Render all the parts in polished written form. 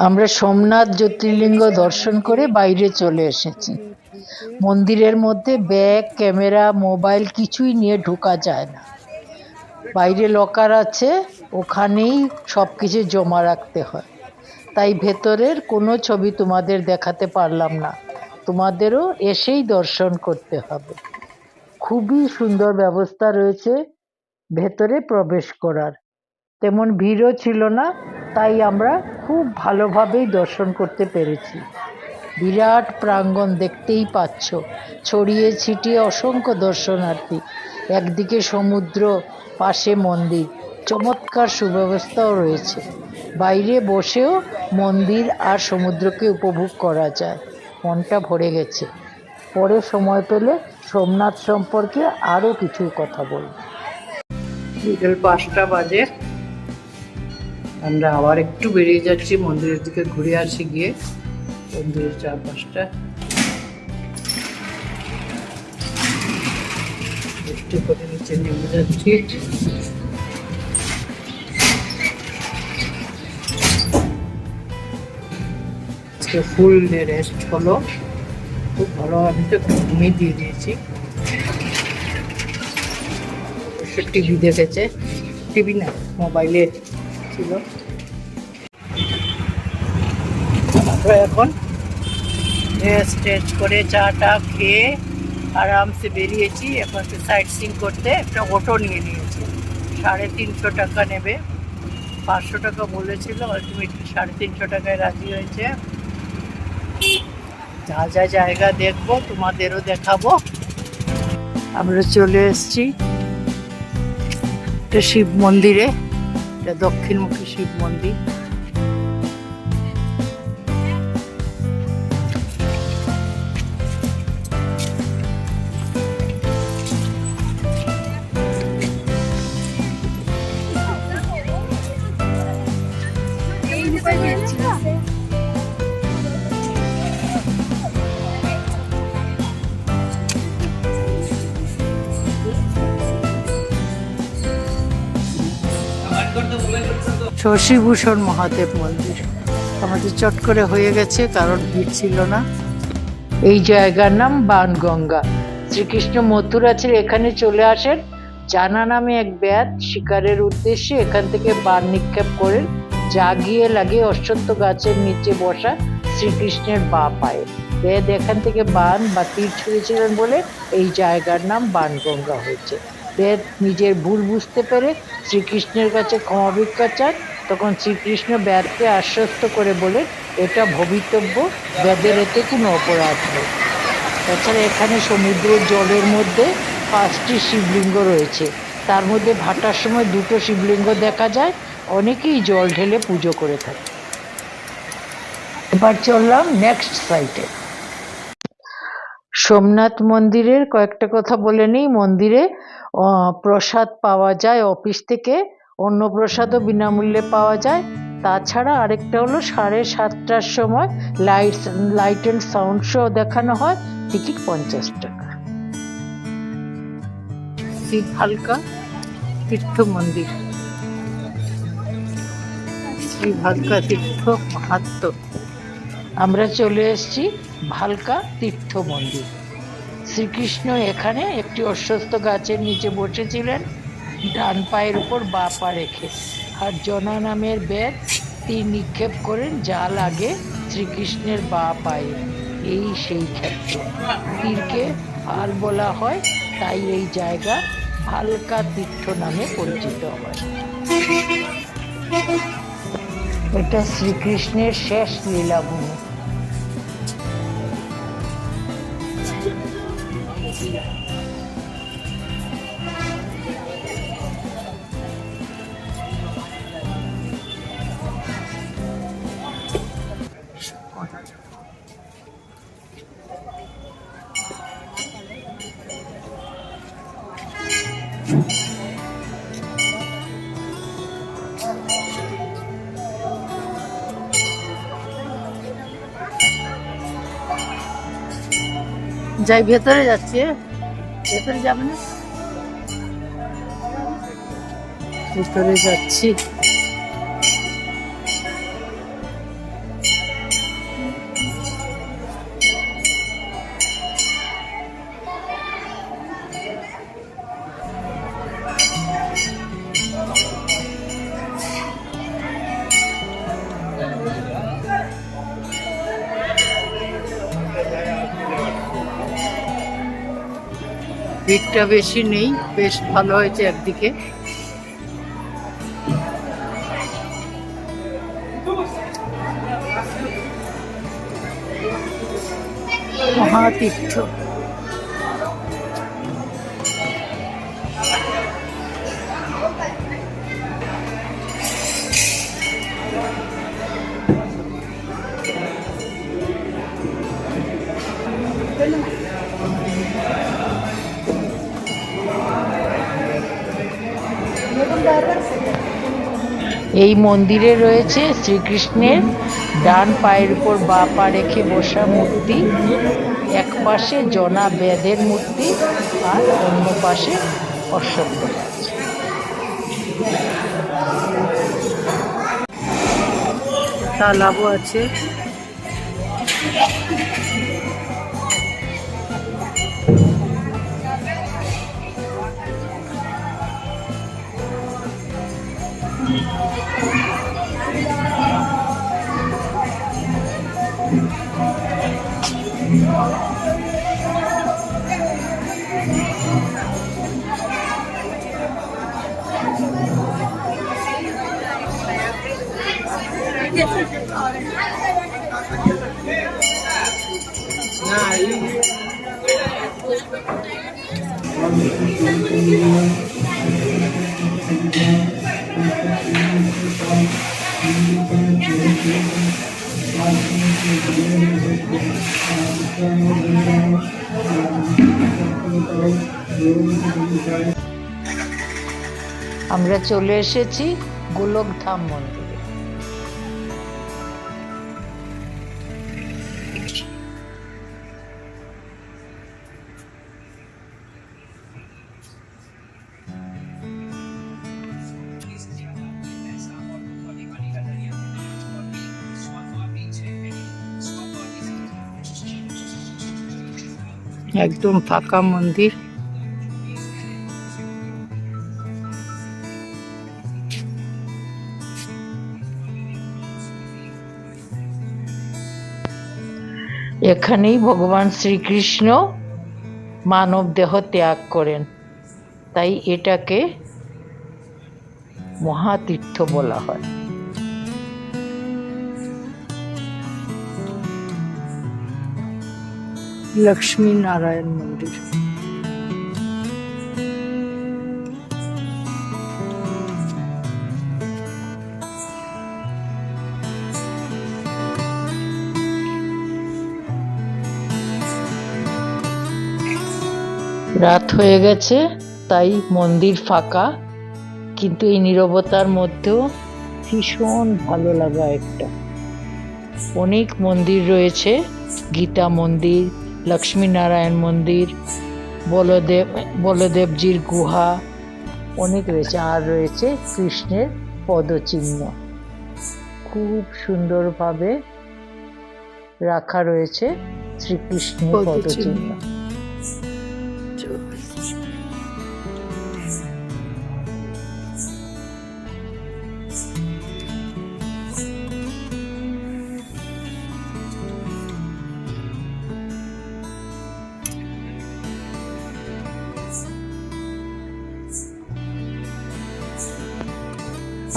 আমরা সোমনাথ জ্যোতির্লিঙ্গ দর্শন করে বাইরে চলে এসেছি। মন্দিরের মধ্যে ব্যাগ, ক্যামেরা, মোবাইল কিছুই নিয়ে ঢোকা যায় না। বাইরে লকার আছে, ওখানেই সবকিছু জমা রাখতে হয়। তাই ভেতরের কোনো ছবি তোমাদের দেখাতে পারলাম না, তোমাদেরও এসেই দর্শন করতে হবে। খুবই সুন্দর ব্যবস্থা রয়েছে ভেতরে প্রবেশ করার। তেমন ভিড়ও ছিল না, তাই আমরা খুব ভালোভাবেই দর্শন করতে পেরেছি। বিরাট প্রাঙ্গণ দেখতেই পাচ্ছ, ছড়িয়ে ছিটিয়ে অসংখ্য দর্শনার্থী। একদিকে সমুদ্র, পাশে মন্দির, চমৎকার সুব্যবস্থাও রয়েছে। বাইরে বসেও মন্দির আর সমুদ্রকে উপভোগ করা যায়। মনটা ভরে গেছে। পরে সময় পেলে সোমনাথ সম্পর্কে আরও কিছু কথা বলব। বিকেল 5টা বাজে, আমরা আবার একটু বেরিয়ে যাচ্ছি মন্দিরের দিকে, ঘুরে আসি গিয়ে মন্দিরের চারপাশটা। বৃষ্টি করে নিচে নেমে যাচ্ছি। ফুল রেস্ট হলো, খুব ভালো। আমি তো ঘুমিয়ে দিয়ে দিয়েছি। টিভি দেখেছে, টিভি না মোবাইলে ছিল। আমরা এখন রেস্ট করে চা টা খেয়ে আরামসে বেরিয়েছি। এখন একটু সাইট সিইং করতে একটা অটো নিয়ে নিয়েছি। 350 টাকা নেবে, 500 টাকা বলেছিল, আলটিমেটলি 350 টাকায় রাজি হয়েছে। যা যা জায়গা দেখবো তোমাদেরও দেখাবো। আমরা চলে এসেছি এটা শিব মন্দিরে, এটা দক্ষিণমুখী শিব মন্দির। শশীভূষণ মহাদেব মন্দির আমাদের চট করে হয়ে গেছে, কারণ ভিড় ছিল না। এই জায়গার নাম বাণগঙ্গা। শ্রীকৃষ্ণ মথুরা ছেড়ে এখানে চলে আসেন। জানা নামে এক ব্যাত শিকারের উদ্দেশ্যে এখান থেকে বাণ নিক্ষেপ করেন, যা গিয়ে লাগে অশ্বত্থ গাছের নিচে বসা শ্রীকৃষ্ণের বা পায়ে। বেদ এখান থেকে বাণ বা তীর ছুঁড়েছিলেন বলে এই জায়গার নাম বাণগঙ্গা হয়েছে। বেদ নিজের ভুল বুঝতে পেরে শ্রীকৃষ্ণের কাছে ক্ষমা ভিক্ষা চান। তখন শ্রীকৃষ্ণ বেদকে আশ্বস্ত করে বলে, এটা ভবিতব্য, বেদের এতে কোনো অপরাধ নেই। তাছাড়া এখানে সমুদ্রের জলের মধ্যে 5টি শিবলিঙ্গ রয়েছে। তার মধ্যে ভাটার সময় 2টো শিবলিঙ্গ দেখা যায়। অনেকেই জল ঢেলে পুজো করে থাকে। এবার চললাম নেক্সট সাইটে। সোমনাথ মন্দিরের কয়েকটা কথা বলে নিই। মন্দিরে প্রসাদ পাওয়া যায় অফিস থেকে, অন্য প্রসাদও বিনামূল্যে পাওয়া যায়। তাছাড়া আরেকটা হলো 7:30টার সময় লাইট অ্যান্ড সাউন্ড শো দেখানো হয়, টিকিট 50 টাকা। শিব ভালকা তীর্থ মন্দির, শ্রী ভালকা তীর্থ মাহাত্ম্য। আমরা চলে এসেছি ভালকা তীর্থ মন্দির। শ্রীকৃষ্ণ এখানে একটি অশ্বত্থ গাছের নিচে বসেছিলেন, ডান পায়ের উপর বা পা রেখে, আর জনা নামের বেদ তীর নিক্ষেপ করেন, যা লাগে শ্রীকৃষ্ণের বা পায়ে। এই সেই ক্ষেত্র। তীরকে ভাল বলা হয়, তাই এই জায়গা ভালকা তীর্থ নামে পরিচিত হয়। এটা শ্রীকৃষ্ণের শেষ লীলাভূমি। যাই, ভেতরে যাচ্ছি। ভেতরে যাবে না, ভেতরে যাচ্ছি। ভিড়টা বেশি নেই, বেশ ভালো হয়েছে একদিকে। মহাতীর্থ এই মন্দিরে রয়েছে শ্রীকৃষ্ণের ডান পায়ের উপর বাঁ পা রেখে বসা মূর্তি, এক পাশে জনা বেদের মূর্তি আর অন্য পাশে অশ্বত্থ গাছ। তালাবও আছে। আমরা চলে এসেছি গোলকধাম মন্দিরে। একদম ফাঁকা মন্দির। এখানেই ভগবান শ্রীকৃষ্ণ মানব দেহ ত্যাগ করেন, তাই এটাকে মহাতীর্থ বলা হয়। লক্ষ্মী নারায়ণ মন্দির। রাত হয়ে গেছে, তাই মন্দির ফাঁকা, কিন্তু এই নীরবতার মধ্যেও ভীষণ ভালো লাগা একটা। অনেক মন্দির রয়েছে, গীতা মন্দির, লক্ষ্মী নারায়ণ মন্দির, বলদেবজির গুহা অনেক রয়েছে, আর রয়েছে কৃষ্ণের পদচিহ্ন। খুব সুন্দরভাবে রাখা রয়েছে শ্রীকৃষ্ণের পদচিহ্ন।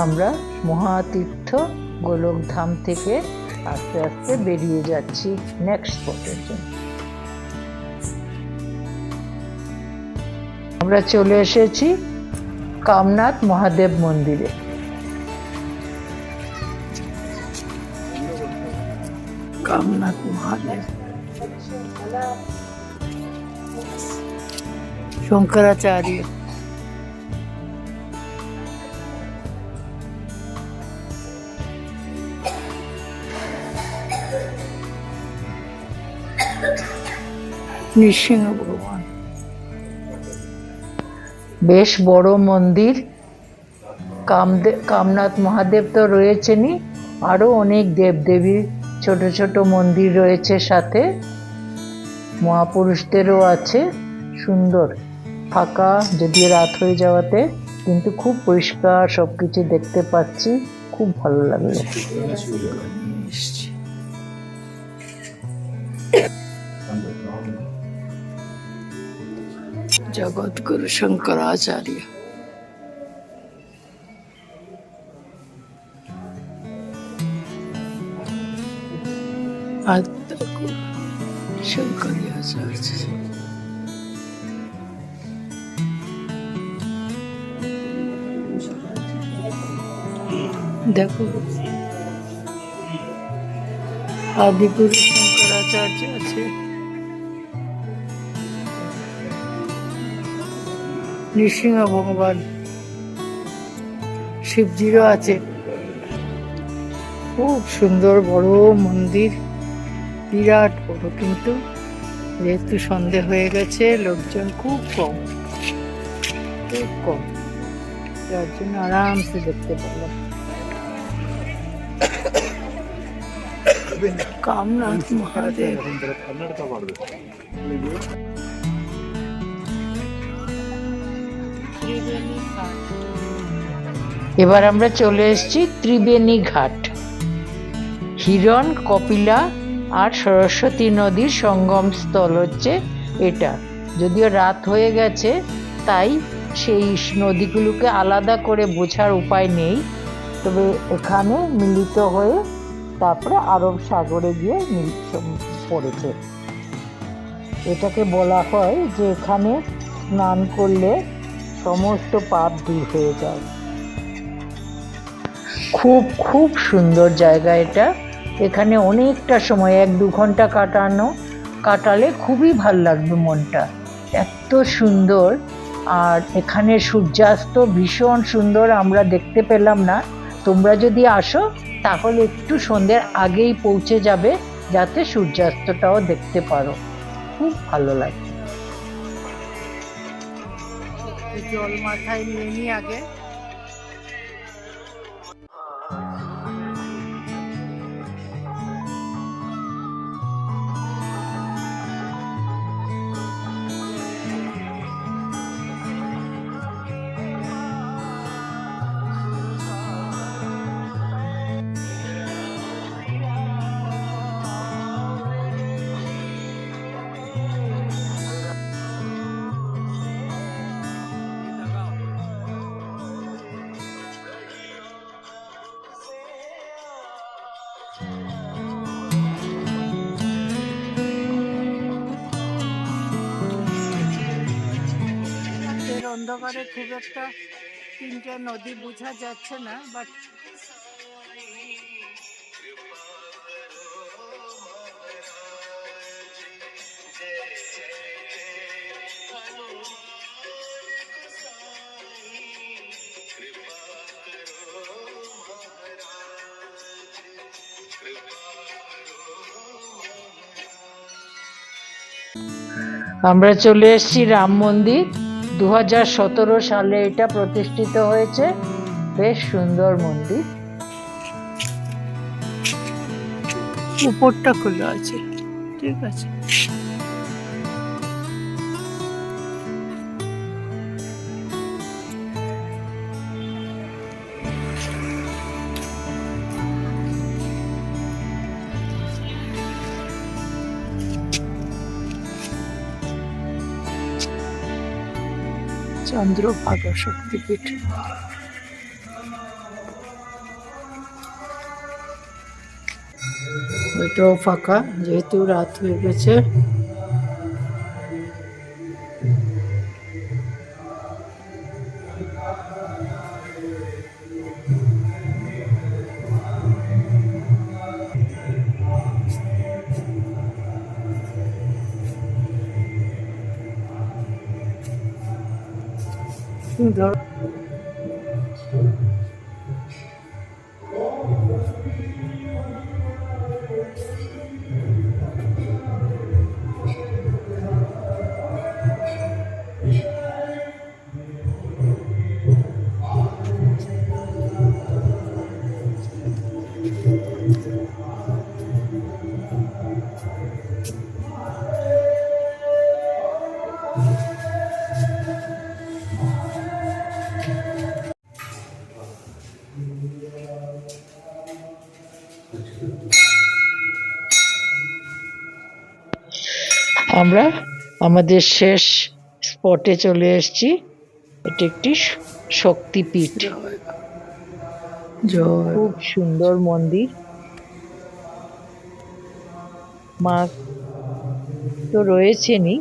আমরা মহাতীর্থ গোলকধাম থেকে আস্তে আস্তে বেরিয়ে যাচ্ছি নেক্সট স্পটের জন্য। আমরা চলে এসেছি কামনাথ মহাদেব মন্দিরে। কামনাথ মহাদেব, শঙ্করাচার্য। নৃসিংহ ভগবান। বেশ বড় মন্দির। কামনাথ মহাদেব তো রয়েছেনই, আরো অনেক দেবদেবীর ছোট ছোট মন্দির রয়েছে, সাথে মহাপুরুষদেরও আছে। সুন্দর ফাঁকা, যদি রাত হয়ে যাওয়াতে, কিন্তু খুব পরিষ্কার সবকিছু দেখতে পাচ্ছি, খুব ভালো লাগলো। জগৎগুরু শঙ্করাচার্য। আত্মগুরু শঙ্করাচার্য। দেখো আদিগুরু শঙ্করাচার্য আছে, নৃসিংহ ভগবান, শিবজিরও আছে। খুব সুন্দর বড় মন্দির, বিরাট বড়, কিন্তু যেহেতু সন্ধে হয়ে গেছে লোকজন খুব কম, যার জন্য আরামসে দেখতে পেলাম। কামনাথ মহাদেব। এবার আমরা চলে এসেছি ত্রিবেণী ঘাট। হিরণ, কপিলা আর সরস্বতী নদীর সঙ্গম স্থল হচ্ছে এটা। যদিও রাত হয়ে গেছে তাই সেই নদীগুলোকে আলাদা করে বোঝার উপায় নেই, তবে এখানে মিলিত হয়ে তারপরে আরব সাগরে গিয়ে পড়েছে। এটাকে বলা হয় যে এখানে স্নান করলে সমস্ত পাপ দূর হয়ে যায়। খুব খুব সুন্দর জায়গা এটা। এখানে অনেকটা সময় 1-2 ঘন্টা কাটালে খুবই ভাল লাগবে মনটা, এত সুন্দর। আর এখানে সূর্যাস্ত ভীষণ সুন্দর, আমরা দেখতে পেলাম না। তোমরা যদি আসো তাহলে একটু সন্ধ্যের আগেই পৌঁছে যাবে, যাতে সূর্যাস্তটাও দেখতে পারো, খুব ভালো লাগে। জল মাথায় নিয়ে নি আগে। অন্ধকারে খুব একটা 3টে নদী বোঝা যাচ্ছে না, বাট আমরা চলে এসেছি রাম মন্দির। 2017 সালে এটা প্রতিষ্ঠিত হয়েছে, বেশ সুন্দর মন্দির। উপরটা খোলা আছে, ঠিক আছে। চন্দ্রভাগা শক্তিপীঠ। এটাও ফাঁকা, যেহেতু রাত হয়ে গেছে। ধর আমরা আমাদের শেষ স্পটে চলে এসেছি। এটি একটি শক্তিপীঠ, খুব সুন্দর মন্দির। মা তো রয়েছেনই,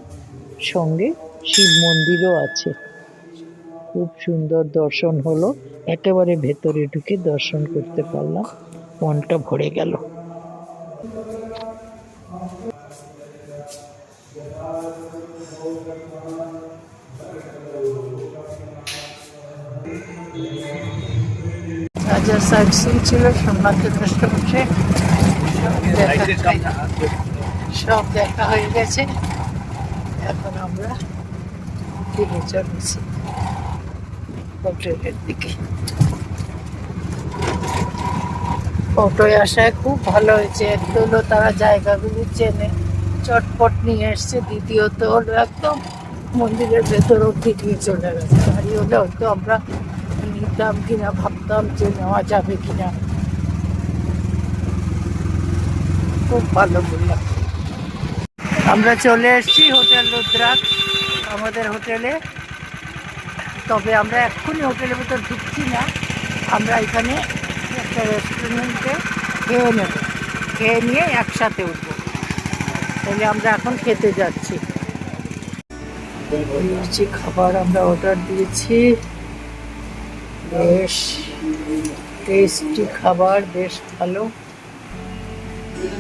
সঙ্গে শিব মন্দিরও আছে। খুব সুন্দর দর্শন হলো, একেবারে ভেতরে ঢুকে দর্শন করতে পারলাম, মনটা ভরে গেল। রাজার সাইট সিন ছিল, সোমনাথের বসে সব দেখা হয়ে গেছে। এখন আমরা ফিরে চলেছি হোটেলের দিকে। অটোয় আসায় খুব ভালো হয়েছে। একদম হলো তারা জায়গাগুলি চেনে, চটপট নিয়ে এসছে। দ্বিতীয়ত হলো একদম মন্দিরের ভেতর অব্দি নিয়ে চলে গেছে। গাড়ি হলে হয়তো আমরা নিতাম কিনা, ভাবতাম যে নেওয়া যাবে কিনা। খুব ভালো বললাম। আমরা চলে এসেছি হোটেল রুদ্রাক্ষ, আমাদের হোটেলে। তবে আমরা এক্ষুনি হোটেলের ভেতর ঢুকছি না, আমরা এখানে একটা রেস্টুরেন্টে খেয়ে নেব, খেয়ে নিয়ে একসাথে উঠবো। তাহলে আমরা এখন খেতে যাচ্ছি। খাবার আমরা অর্ডার দিয়েছি, বেশ টেস্টি খাবার, বেশ ভালো,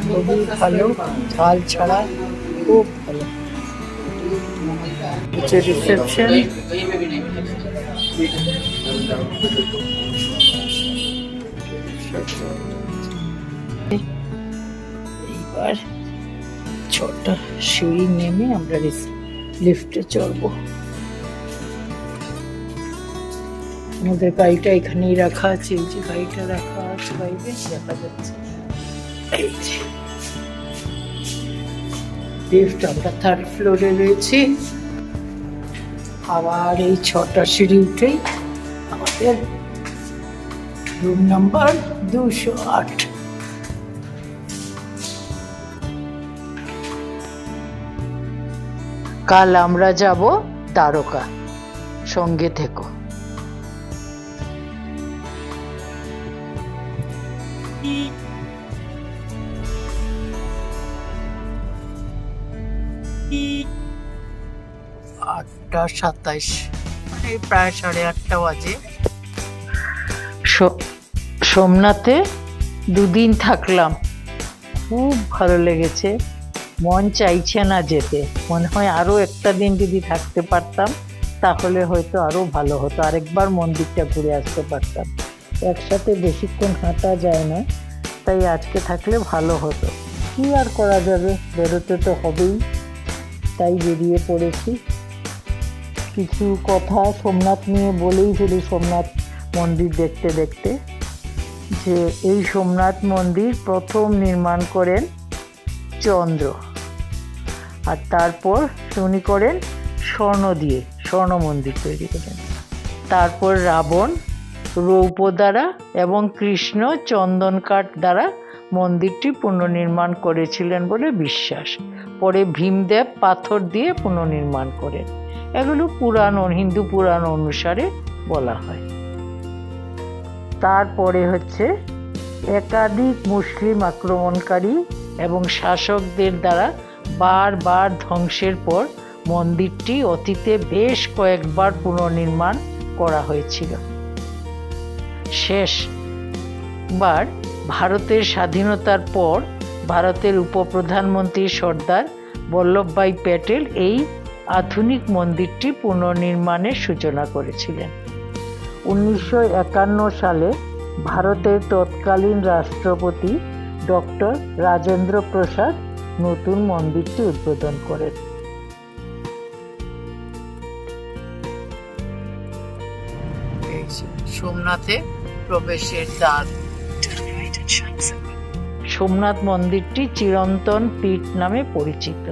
খুবই ভালো, ঝাল ছাড়া খুব ভালো। হচ্ছে রিসেপশন। এইবার ছোট্ট সিঁড়ি নেমে আমরা লিফটে চড়বো। আমাদের গাড়িটা এখানেই রাখা আছে, এই যে গাড়িটা রাখা আছে বাইরে দেখা যাচ্ছে। এই যে লিফট, আমরা 3rd ফ্লোরে রয়েছি। আবার এই 6টা সিঁড়ি উঠেই আমাদের রুম নাম্বার 208। কাল আমরা যাব দ্বারকা, সঙ্গে থেকো। আটটা 27, মানে প্রায় 8:30 বাজে। সোমনাথে 2 দিন থাকলাম, খুব ভালো লেগেছে। মন চাইছে না যেতে, মনে হয় আরো একটা দিন যদি থাকতে পারতাম তাহলে হয়তো আরো ভালো হতো, আরেকবার মন্দিরটা ঘুরে আসতে পারতাম। একসাথে বেশিক্ষণ হাঁটা যায় না, তাই আজকে থাকলে ভালো হতো। কি আর করা যাবে, বেরোতে তো হবেই, তাই বেরিয়ে পড়েছি। কিছু কথা সোমনাথ নিয়ে বলেই ফেলি। সোমনাথ মন্দির দেখতে দেখতে, যে এই সোমনাথ মন্দির প্রথম নির্মাণ করেন চন্দ্র, আর তারপর উনি করেন স্বর্ণ দিয়ে, স্বর্ণ মন্দির তৈরি করেন। তারপর রাবণ রৌপ্য দ্বারা এবং কৃষ্ণ চন্দন কাঠ দ্বারা মন্দিরটি পুনর্নির্মাণ করেছিলেন বলে বিশ্বাস। পরে ভীমদেব পাথর দিয়ে পুনর্নির্মাণ করেন। এগুলো পুরাণ, হিন্দু পুরাণ অনুসারে বলা হয়। তারপরে হচ্ছে একাধিক মুসলিম আক্রমণকারী এবং শাসকদের দ্বারা বারবার ধ্বংসের পর মন্দিরটি অতীতে বেশ কয়েকবার পুনর্নির্মাণ করা হয়েছিল। শেষবার ভারতের স্বাধীনতার পর ভারতের উপপ্রধানমন্ত্রী সর্দার বল্লভভাই প্যাটেল এই আধুনিক মন্দিরটি পুনর্নির্মাণের সূচনা করেছিলেন। 1951 সালে ভারতের তৎকালীন রাষ্ট্রপতি ডক্টর রাজেন্দ্র প্রসাদ নতুন মন্দিরটি উদ্বোধন করেন। সোমনাথে প্রবেশের দ্বার। সোমনাথ মন্দিরটি চিরন্তন পীঠ নামে পরিচিত।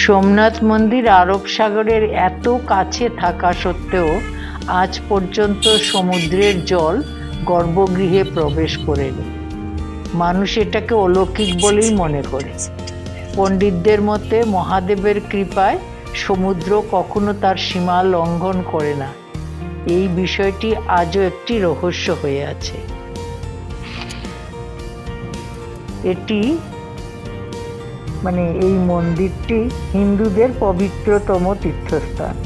সোমনাথ মন্দির আরব সাগরের এত কাছে থাকা সত্ত্বেও আজ পর্যন্ত সমুদ্রের জল গর্ভগৃহে প্রবেশ করেনি। মানুষ এটাকে অলৌকিক বলেই মনে করে। পণ্ডিতদের মতে মহাদেবের কৃপায় সমুদ্র কখনো তার সীমা লঙ্ঘন করে না। এই বিষয়টি আজও একটি রহস্য হয়ে আছে। এটি এই মন্দিরটি হিন্দুদের পবিত্রতম তীর্থস্থান,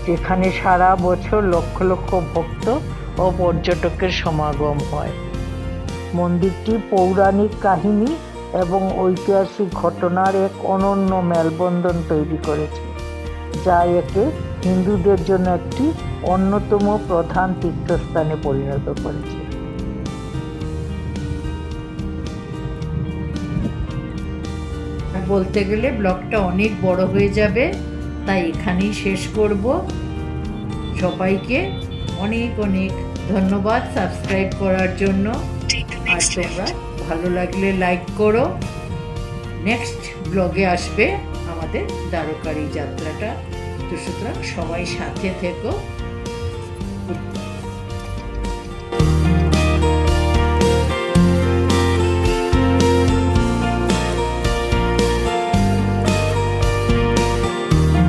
যেখানে সারা বছর লক্ষ লক্ষ ভক্ত ও পর্যটকের সমাগম হয়। মন্দিরটি পৌরাণিক কাহিনী এবং ঐতিহাসিক ঘটনার এক অনন্য মেলবন্ধন তৈরি করেছে, যা একে হিন্দুদের জন্য একটি অন্যতম প্রধান তীর্থস্থানে পরিণত করেছে। বলতে গেলে ব্লগটা অনেক বড় হয়ে যাবে, তাই এখানেই শেষ করব। সবাইকে অনেক অনেক ধন্যবাদ সাবস্ক্রাইব করার জন্য। আর তোমরা ভালো লাগলে লাইক করো। নেক্সট ব্লগে আসবে আমাদের দ্বারকার এই যাত্রাটা। তো সুতরাং সবাই সাথে থেকো।